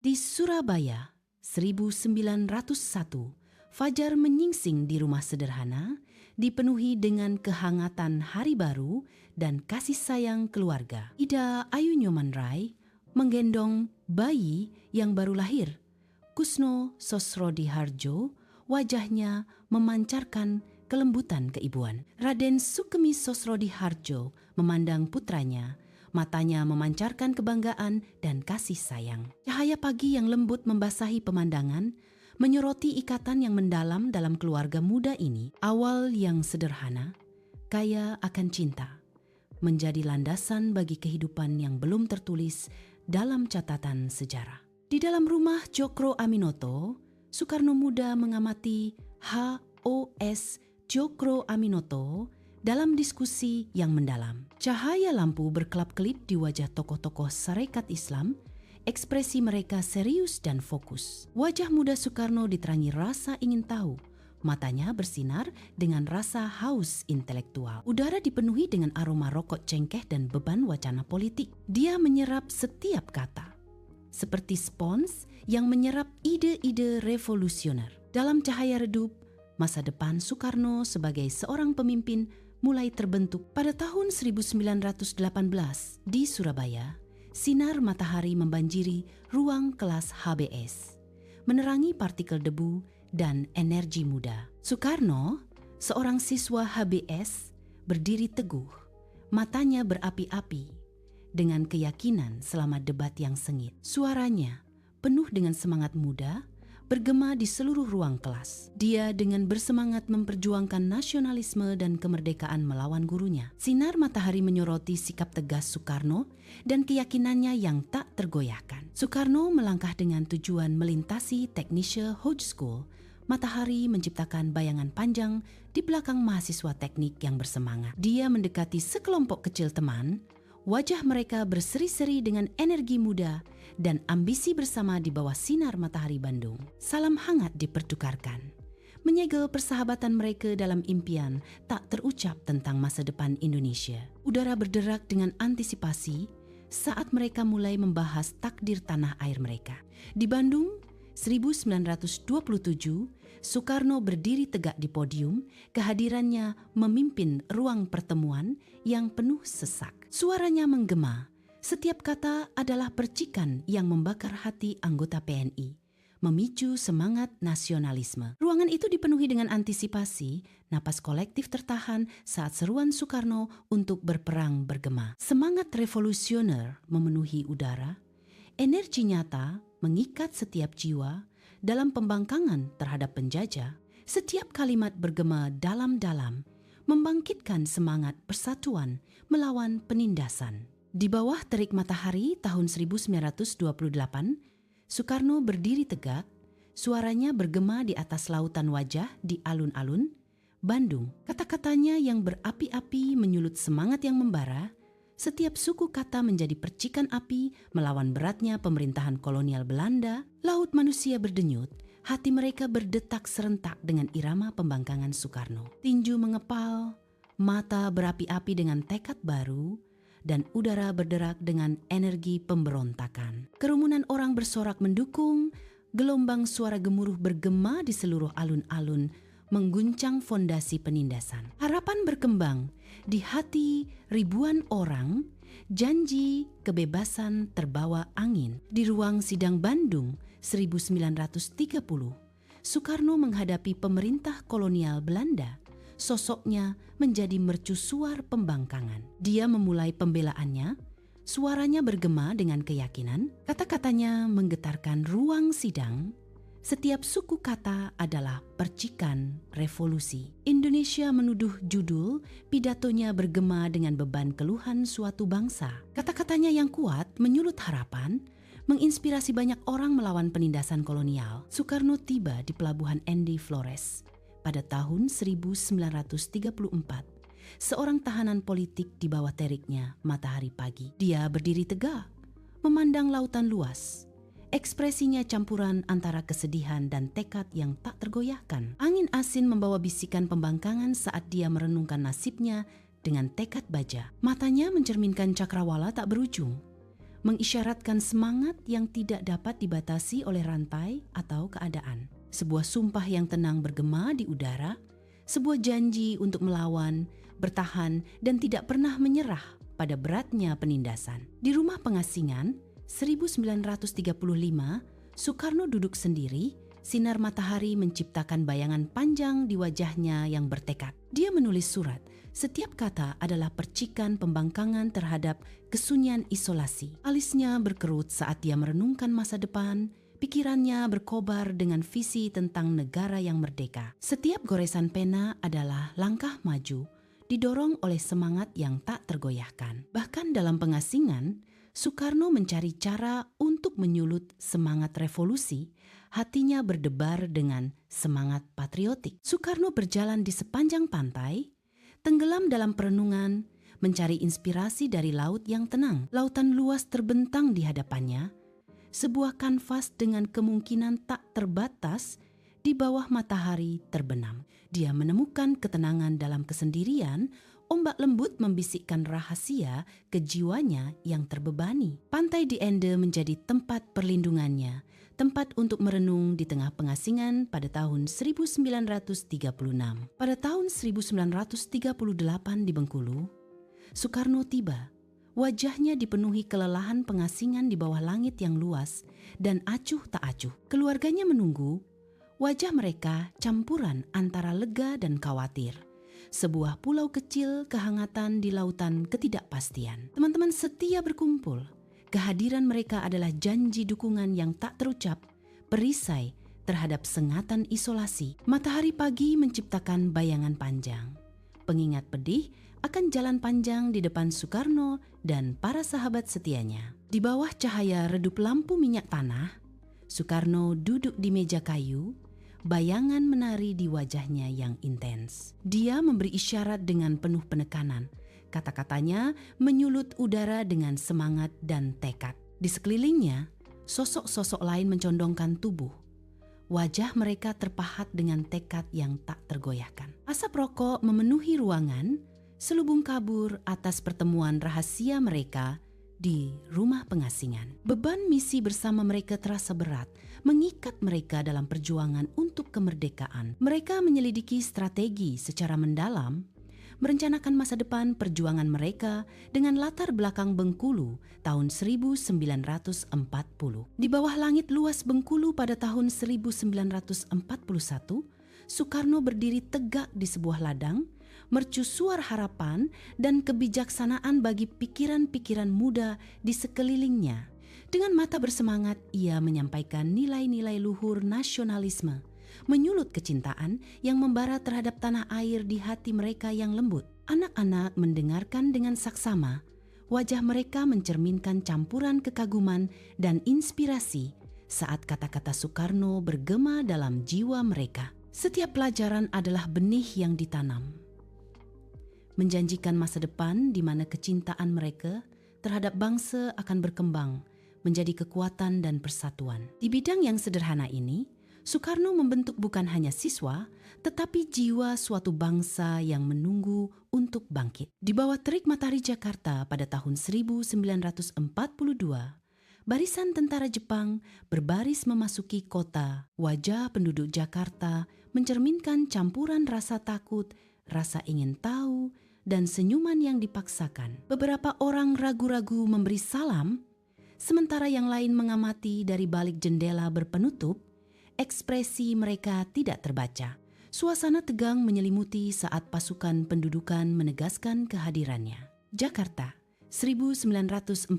Di Surabaya, 1901, fajar menyingsing di rumah sederhana, dipenuhi dengan kehangatan hari baru dan kasih sayang keluarga. Ida Ayu Nyoman Rai menggendong bayi yang baru lahir. Kusno Sosrodihardjo, wajahnya memancarkan kelembutan keibuan. Raden Sukemi Sosrodihardjo memandang putranya, matanya memancarkan kebanggaan dan kasih sayang. Cahaya pagi yang lembut membasahi pemandangan, menyoroti ikatan yang mendalam dalam keluarga muda ini. Awal yang sederhana, kaya akan cinta, menjadi landasan bagi kehidupan yang belum tertulis dalam catatan sejarah. Di dalam rumah Djokro Aminoto, Soekarno muda mengamati H.O.S. Djokro Aminoto dalam diskusi yang mendalam. Cahaya lampu berkelap-kelip di wajah tokoh-tokoh Sarekat Islam, ekspresi mereka serius dan fokus. Wajah muda Soekarno diterangi rasa ingin tahu, matanya bersinar dengan rasa haus intelektual. Udara dipenuhi dengan aroma rokok cengkeh dan beban wacana politik. Dia menyerap setiap kata, seperti spons yang menyerap ide-ide revolusioner. Dalam cahaya redup, masa depan Soekarno sebagai seorang pemimpin mulai terbentuk. Pada tahun 1918 di Surabaya, sinar matahari membanjiri ruang kelas HBS, menerangi partikel debu dan energi muda. Soekarno, seorang siswa HBS, berdiri teguh, matanya berapi-api, dengan keyakinan selama debat yang sengit. Suaranya penuh dengan semangat muda, bergema di seluruh ruang kelas. Dia dengan bersemangat memperjuangkan nasionalisme dan kemerdekaan melawan gurunya. Sinar matahari menyoroti sikap tegas Soekarno dan keyakinannya yang tak tergoyahkan. Soekarno melangkah dengan tujuan melintasi Technische Hogeschool. Matahari menciptakan bayangan panjang di belakang mahasiswa teknik yang bersemangat. Dia mendekati sekelompok kecil teman. Wajah mereka berseri-seri dengan energi muda dan ambisi bersama di bawah sinar matahari Bandung. Salam hangat dipertukarkan, menyegel persahabatan mereka dalam impian tak terucap tentang masa depan Indonesia. Udara berderak dengan antisipasi saat mereka mulai membahas takdir tanah air mereka. Di Bandung, 1927, Soekarno berdiri tegak di podium, kehadirannya memimpin ruang pertemuan yang penuh sesak. Suaranya menggema, setiap kata adalah percikan yang membakar hati anggota PNI, memicu semangat nasionalisme. Ruangan itu dipenuhi dengan antisipasi, napas kolektif tertahan saat seruan Soekarno untuk berperang bergema. Semangat revolusioner memenuhi udara, energi nyata mengikat setiap jiwa dalam pembangkangan terhadap penjajah. Setiap kalimat bergema dalam-dalam, membangkitkan semangat persatuan melawan penindasan. Di bawah terik matahari tahun 1928, Soekarno berdiri tegak, suaranya bergema di atas lautan wajah di alun-alun Bandung. Kata-katanya yang berapi-api menyulut semangat yang membara. Setiap suku kata menjadi percikan api melawan beratnya pemerintahan kolonial Belanda. Laut manusia berdenyut, hati mereka berdetak serentak dengan irama pembangkangan Soekarno. Tinju mengepal, mata berapi-api dengan tekad baru, dan udara berderak dengan energi pemberontakan. Kerumunan orang bersorak mendukung, gelombang suara gemuruh bergema di seluruh alun-alun, mengguncang fondasi penindasan. Harapan berkembang di hati ribuan orang, janji kebebasan terbawa angin. Di ruang sidang Bandung 1930, Soekarno menghadapi pemerintah kolonial Belanda. Sosoknya menjadi mercusuar pembangkangan. Dia memulai pembelaannya, suaranya bergema dengan keyakinan, kata-katanya menggetarkan ruang sidang. Setiap suku kata adalah percikan revolusi. Indonesia menuduh judul pidatonya bergema dengan beban keluhan suatu bangsa. Kata-katanya yang kuat menyulut harapan, menginspirasi banyak orang melawan penindasan kolonial. Soekarno tiba di pelabuhan Andy Flores pada tahun 1934. Seorang tahanan politik di bawah teriknya matahari pagi. Dia berdiri tegak, memandang lautan luas. Ekspresinya campuran antara kesedihan dan tekad yang tak tergoyahkan. Angin asin membawa bisikan pembangkangan saat dia merenungkan nasibnya dengan tekad baja. Matanya mencerminkan cakrawala tak berujung. mengisyaratkan semangat yang tidak dapat dibatasi oleh rantai atau keadaan. Sebuah sumpah yang tenang bergema di udara, sebuah janji untuk melawan, bertahan, dan tidak pernah menyerah pada beratnya penindasan. Di rumah pengasingan, 1935, Soekarno duduk sendiri, sinar matahari menciptakan bayangan panjang di wajahnya yang bertekad. Dia menulis surat. Setiap kata adalah percikan pembangkangan terhadap kesunyian isolasi. Alisnya berkerut saat dia merenungkan masa depan, pikirannya berkobar dengan visi tentang negara yang merdeka. Setiap goresan pena adalah langkah maju, didorong oleh semangat yang tak tergoyahkan. Bahkan dalam pengasingan, Soekarno mencari cara untuk menyulut semangat revolusi. Hatinya berdebar dengan semangat patriotik. Soekarno berjalan di sepanjang pantai, tenggelam dalam perenungan, mencari inspirasi dari laut yang tenang. Lautan luas terbentang di hadapannya, sebuah kanvas dengan kemungkinan tak terbatas di bawah matahari terbenam. Dia menemukan ketenangan dalam kesendirian, ombak lembut membisikkan rahasia ke jiwanya yang terbebani. Pantai di Ende menjadi tempat perlindungannya, tempat untuk merenung di tengah pengasingan pada tahun 1936. Pada tahun 1938 di Bengkulu, Soekarno tiba. Wajahnya dipenuhi kelelahan pengasingan di bawah langit yang luas dan acuh tak acuh. Keluarganya menunggu. Wajah mereka campuran antara lega dan khawatir. Sebuah pulau kecil kehangatan di lautan ketidakpastian. Teman-teman setia berkumpul. Kehadiran mereka adalah janji dukungan yang tak terucap, perisai terhadap sengatan isolasi. Matahari pagi menciptakan bayangan panjang. Pengingat pedih akan jalan panjang di depan Soekarno dan para sahabat setianya. Di bawah cahaya redup lampu minyak tanah, Soekarno duduk di meja kayu, bayangan menari di wajahnya yang intens. Dia memberi isyarat dengan penuh penekanan. Kata-katanya menyulut udara dengan semangat dan tekad. Di sekelilingnya, sosok-sosok lain mencondongkan tubuh. Wajah mereka terpahat dengan tekad yang tak tergoyahkan. Asap rokok memenuhi ruangan, selubung kabur atas pertemuan rahasia mereka di rumah pengasingan. Beban misi bersama mereka terasa berat, mengikat mereka dalam perjuangan untuk kemerdekaan. Mereka menyelidiki strategi secara mendalam, merencanakan masa depan perjuangan mereka dengan latar belakang Bengkulu tahun 1940. Di bawah langit luas Bengkulu pada tahun 1941, Soekarno berdiri tegak di sebuah ladang, mercusuar harapan dan kebijaksanaan bagi pikiran-pikiran muda di sekelilingnya. Dengan mata bersemangat, ia menyampaikan nilai-nilai luhur nasionalisme, menyulut kecintaan yang membara terhadap tanah air di hati mereka yang lembut. Anak-anak mendengarkan dengan saksama, wajah mereka mencerminkan campuran kekaguman dan inspirasi saat kata-kata Soekarno bergema dalam jiwa mereka. Setiap pelajaran adalah benih yang ditanam, menjanjikan masa depan di mana kecintaan mereka terhadap bangsa akan berkembang menjadi kekuatan dan persatuan. Di bidang yang sederhana ini, Soekarno membentuk bukan hanya siswa, tetapi jiwa suatu bangsa yang menunggu untuk bangkit. Di bawah terik matahari Jakarta pada tahun 1942, barisan tentara Jepang berbaris memasuki kota. Wajah penduduk Jakarta mencerminkan campuran rasa takut, rasa ingin tahu, dan senyuman yang dipaksakan. Beberapa orang ragu-ragu memberi salam, sementara yang lain mengamati dari balik jendela berpenutup. Ekspresi mereka tidak terbaca. Suasana tegang menyelimuti saat pasukan pendudukan menegaskan kehadirannya. Jakarta, 1943.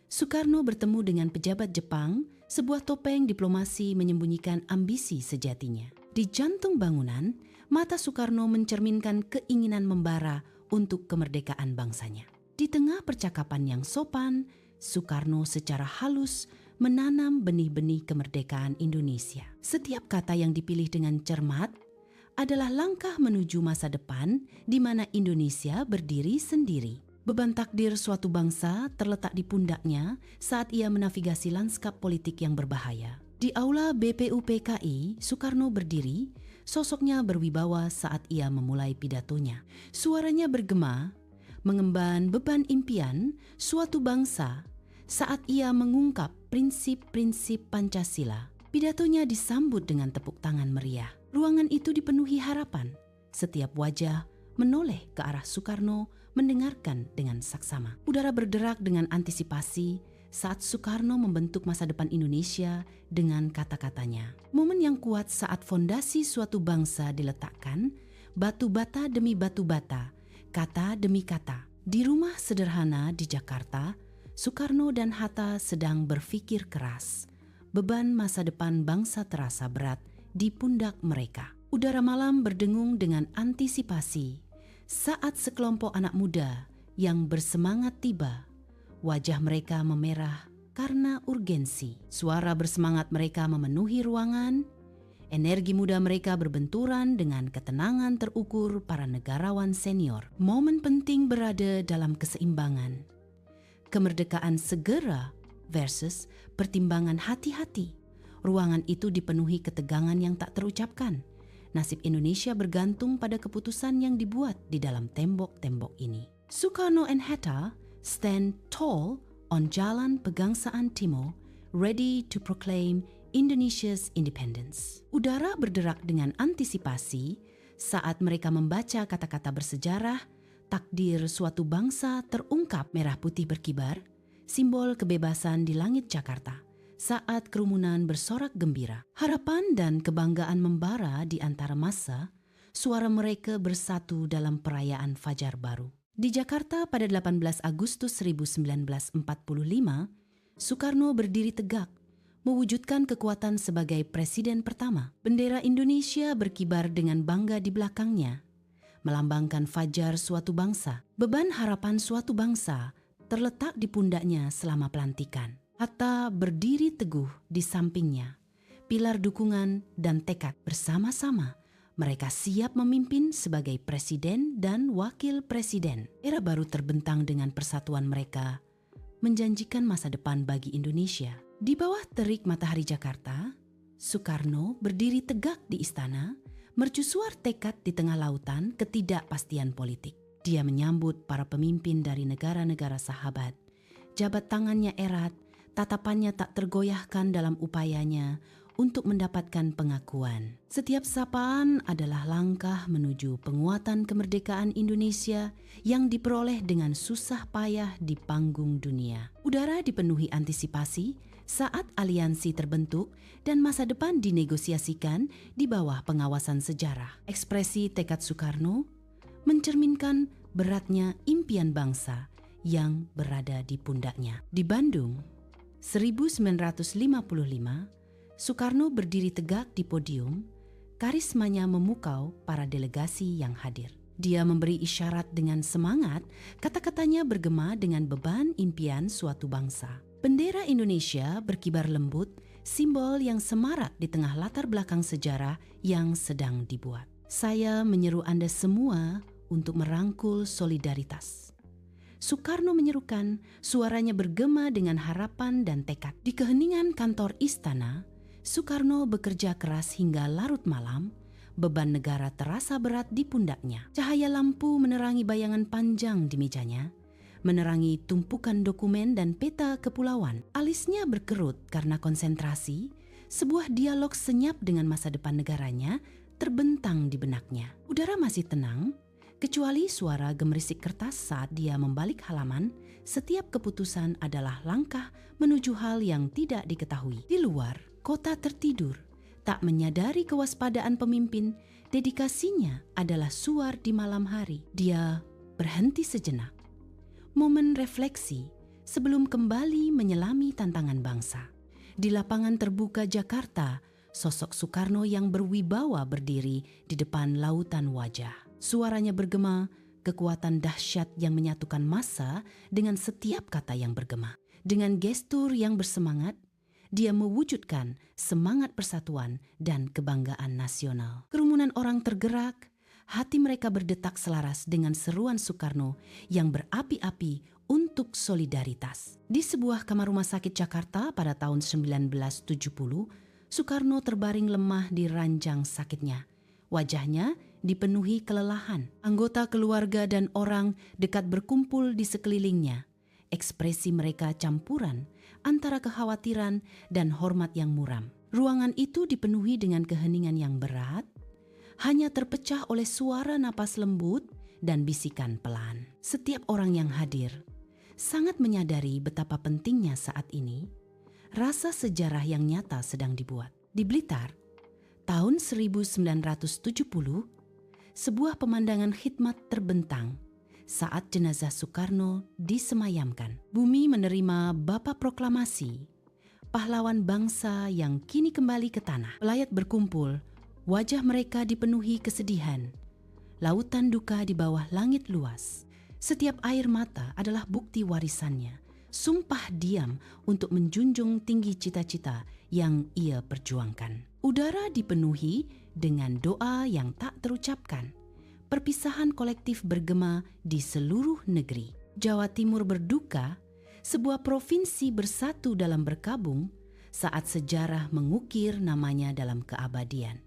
Soekarno bertemu dengan pejabat Jepang, sebuah topeng diplomasi menyembunyikan ambisi sejatinya. Di jantung bangunan, mata Soekarno mencerminkan keinginan membara untuk kemerdekaan bangsanya. Di tengah percakapan yang sopan, Soekarno secara halus menanam benih-benih kemerdekaan Indonesia. Setiap kata yang dipilih dengan cermat adalah langkah menuju masa depan di mana Indonesia berdiri sendiri. Beban takdir suatu bangsa terletak di pundaknya saat ia menavigasi lanskap politik yang berbahaya. Di aula BPUPKI, Soekarno berdiri, sosoknya berwibawa saat ia memulai pidatonya. Suaranya bergema, mengemban beban impian suatu bangsa saat ia mengungkap prinsip-prinsip Pancasila. Pidatonya disambut dengan tepuk tangan meriah. Ruangan itu dipenuhi harapan. Setiap wajah menoleh ke arah Soekarno mendengarkan dengan saksama. Udara berderak dengan antisipasi saat Soekarno membentuk masa depan Indonesia dengan kata-katanya. Momen yang kuat saat fondasi suatu bangsa diletakkan, batu bata demi batu bata, kata demi kata. Di rumah sederhana di Jakarta, Soekarno dan Hatta sedang berpikir keras. Beban masa depan bangsa terasa berat di pundak mereka. Udara malam berdengung dengan antisipasi saat sekelompok anak muda yang bersemangat tiba. Wajah mereka memerah karena urgensi. Suara bersemangat mereka memenuhi ruangan. Energi muda mereka berbenturan dengan ketenangan terukur para negarawan senior. Momen penting berada dalam keseimbangan. Kemerdekaan segera versus pertimbangan hati-hati. Ruangan itu dipenuhi ketegangan yang tak terucapkan. Nasib Indonesia bergantung pada keputusan yang dibuat di dalam tembok-tembok ini. Soekarno and Hatta stand tall on Jalan Pegangsaan Timur, ready to proclaim Indonesia's independence. Udara berderak dengan antisipasi saat mereka membaca kata-kata bersejarah, takdir suatu bangsa terungkap merah putih berkibar, simbol kebebasan di langit Jakarta. Saat kerumunan bersorak gembira, harapan dan kebanggaan membara di antara massa, suara mereka bersatu dalam perayaan Fajar Baru. Di Jakarta pada 18 Agustus 1945, Soekarno berdiri tegak, mewujudkan kekuatan sebagai presiden pertama. Bendera Indonesia berkibar dengan bangga di belakangnya, melambangkan fajar suatu bangsa. Beban harapan suatu bangsa terletak di pundaknya selama pelantikan. Hatta berdiri teguh di sampingnya, pilar dukungan dan tekad bersama-sama. Mereka siap memimpin sebagai presiden dan wakil presiden. Era baru terbentang dengan persatuan mereka, menjanjikan masa depan bagi Indonesia. Di bawah terik matahari Jakarta, Soekarno berdiri tegak di istana, mercusuar tekad di tengah lautan ketidakpastian politik. Dia menyambut para pemimpin dari negara-negara sahabat. Jabat tangannya erat, tatapannya tak tergoyahkan dalam upayanya untuk mendapatkan pengakuan. Setiap sapaan adalah langkah menuju penguatan kemerdekaan Indonesia yang diperoleh dengan susah payah di panggung dunia. Udara dipenuhi antisipasi saat aliansi terbentuk dan masa depan dinegosiasikan di bawah pengawasan sejarah. Ekspresi tekad Soekarno mencerminkan beratnya impian bangsa yang berada di pundaknya. Di Bandung, 1955, Soekarno berdiri tegak di podium, karismanya memukau para delegasi yang hadir. Dia memberi isyarat dengan semangat, kata-katanya bergema dengan beban impian suatu bangsa. Bendera Indonesia berkibar lembut, simbol yang semarak di tengah latar belakang sejarah yang sedang dibuat. Saya menyeru Anda semua untuk merangkul solidaritas. Soekarno menyerukan, suaranya bergema dengan harapan dan tekad. Di keheningan kantor istana, Soekarno bekerja keras hingga larut malam, beban negara terasa berat di pundaknya. Cahaya lampu menerangi bayangan panjang di mejanya, menerangi tumpukan dokumen dan peta kepulauan. Alisnya berkerut karena konsentrasi, sebuah dialog senyap dengan masa depan negaranya terbentang di benaknya. Udara masih tenang, kecuali suara gemerisik kertas saat dia membalik halaman. Setiap keputusan adalah langkah menuju hal yang tidak diketahui. Di luar, kota tertidur, tak menyadari kewaspadaan pemimpin. Dedikasinya adalah suar di malam hari. Dia berhenti sejenak, momen refleksi sebelum kembali menyelami tantangan bangsa. Di lapangan terbuka Jakarta, sosok Soekarno yang berwibawa berdiri di depan lautan wajah. Suaranya bergema, kekuatan dahsyat yang menyatukan massa dengan setiap kata yang bergema. Dengan gestur yang bersemangat, dia mewujudkan semangat persatuan dan kebanggaan nasional. Kerumunan orang tergerak, hati mereka berdetak selaras dengan seruan Soekarno yang berapi-api untuk solidaritas. Di sebuah kamar rumah sakit Jakarta pada tahun 1970, Soekarno terbaring lemah di ranjang sakitnya. Wajahnya dipenuhi kelelahan. Anggota keluarga dan orang dekat berkumpul di sekelilingnya. Ekspresi mereka campuran antara kekhawatiran dan hormat yang muram. Ruangan itu dipenuhi dengan keheningan yang berat, hanya terpecah oleh suara napas lembut dan bisikan pelan. Setiap orang yang hadir sangat menyadari betapa pentingnya saat ini rasa sejarah yang nyata sedang dibuat. Di Blitar, tahun 1970, sebuah pemandangan khidmat terbentang saat jenazah Soekarno disemayamkan. Bumi menerima Bapa Proklamasi, pahlawan bangsa yang kini kembali ke tanah. Pelayat berkumpul, wajah mereka dipenuhi kesedihan. Lautan duka di bawah langit luas. Setiap air mata adalah bukti warisannya. Sumpah diam untuk menjunjung tinggi cita-cita yang ia perjuangkan. Udara dipenuhi dengan doa yang tak terucapkan. Perpisahan kolektif bergema di seluruh negeri. Jawa Timur berduka, sebuah provinsi bersatu dalam berkabung saat sejarah mengukir namanya dalam keabadian.